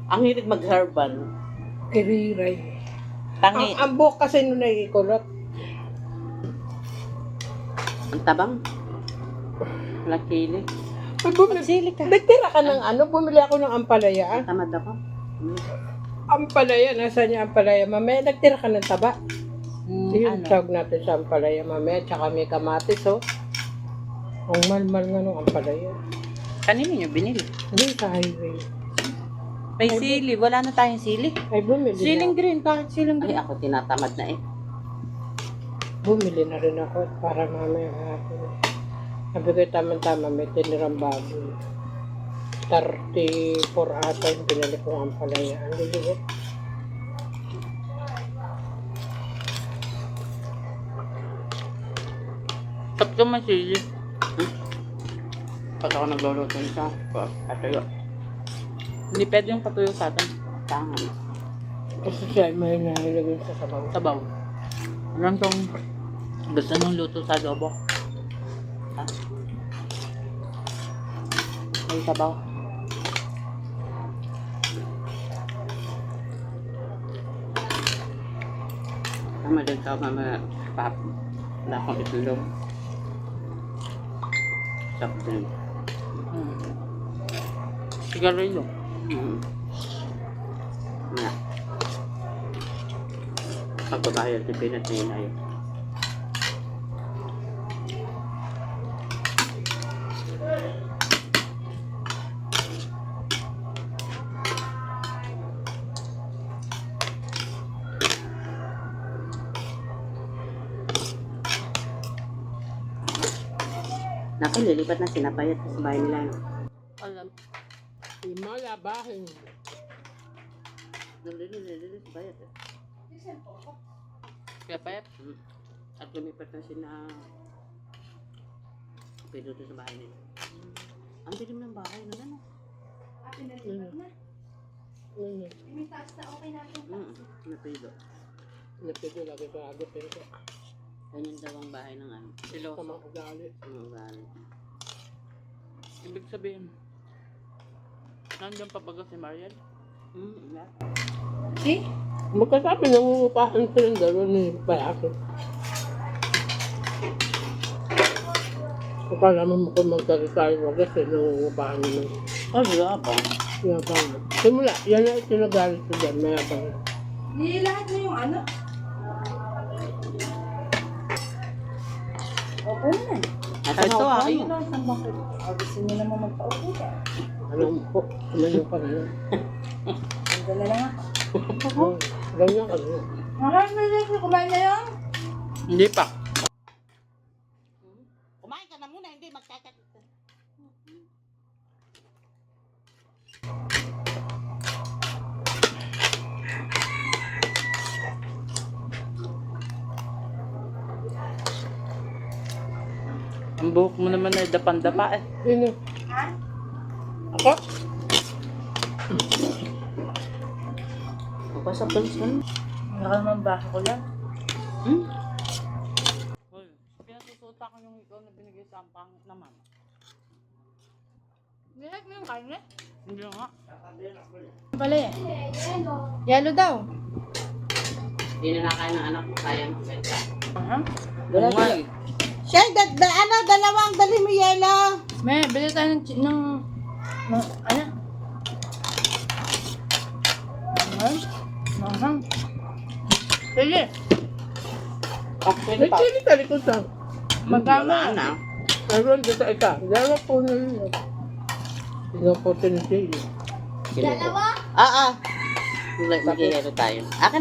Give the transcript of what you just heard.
Ang hilig mag-herbal. Kiriray. Tangi. Ang buhok kasi nung naikulot. Ang tabang. Lakili. Magsili ka. Nagtira ka ng ano? Bumili ako ng ampalaya. Tamad ako. Ampalaya, nasa niya ampalaya? Mamaya, nagtira ka ng taba. Yung tawag natin sa ampalaya mamaya. Tsaka may kamatis, oh. Ang malmal nga nung ampalaya. Kanino nyo binili? Hindi sa highway. May sili. Wala na tayong sili. Ay, bumili Siling na. green. Kahit siling green. Ay, ako tinatamad na eh. Bumili na rin ako para mamaya hapon. Sabi ko, tama-tama, may tinirang bago. 34 ata yung pinali kong ampalaya. Ang liliit. Tapos ka may sili. Pag ako nagluluto nito, patuyo. Hindi pwede yung patuyo sa atin. Tangan. Kasi siya ay may nahilagay sa sabaw. Sabaw. Alam tong gusto nung luto sa adobo. Ha? May sabaw. Tama din ka mamaya pap. Wala akong itulong. Sakto din. Sigarilyo. Maya. Pagbabayad ni Pinat na yun ay. Naku, lilipat na sinapayat sa bahay nila. Alam. Imalabahin. Nalililis sa bayat eh. Kaya payat. At lumipat na sina pinuto sa bahay nila. Ang dilim ng bahay na ano. Ano? May taas na okay natin. Napido. Napito lagi ko agad ko. Ganyan daw ang bahay ng ano. Sa Siloso. mga ugali. Ang ugali. Ibig sabihin, nandiyan pa baga si Mariel? Yeah. Eh? Magkasabi, nangungupahan silang dalawa ni Bayaki. Akala mo kung magkakitayo mo kasi nangungupahan naman. Oh, yabang. Yabang. Simula, yan na itinagalit ko dyan, mayabang. Nilahat mo yung ano? Opo na. At ito Ayun lang, saan bakit? Gusto niyo naman magpaupo ka. Alam po, tumayo pa rin. Ang na lang ako. Ganyan ka rin. Maraming kumain na yun? Hindi pa. Kumain ka na muna, hindi magkakakita. Ang buhok mo naman ay dapan-dapa eh. Sino? Ha? Ako? Ako sa pulis ka na. Nakalman ba ako lang? Hoy, pinasusuta ko yung ikaw na binigay sa ang pangit naman. Nilahat mo yung karne? Hindi nga. Pala eh. Yellow daw. Hindi na nakain ng anak ko, kaya mo benta. Dala nga tayo. eh. Siya, dalawang dali mo yelo. May, bili tayo ng ano? Mahang. Sige. Pwede pa. Nagkili ka likod sa. Magkano? Wala na. Meron dito isa. Dalawa po na yun. Tingnan po tinitili. Dalawa? Ah. Magigayalo tayo. Akin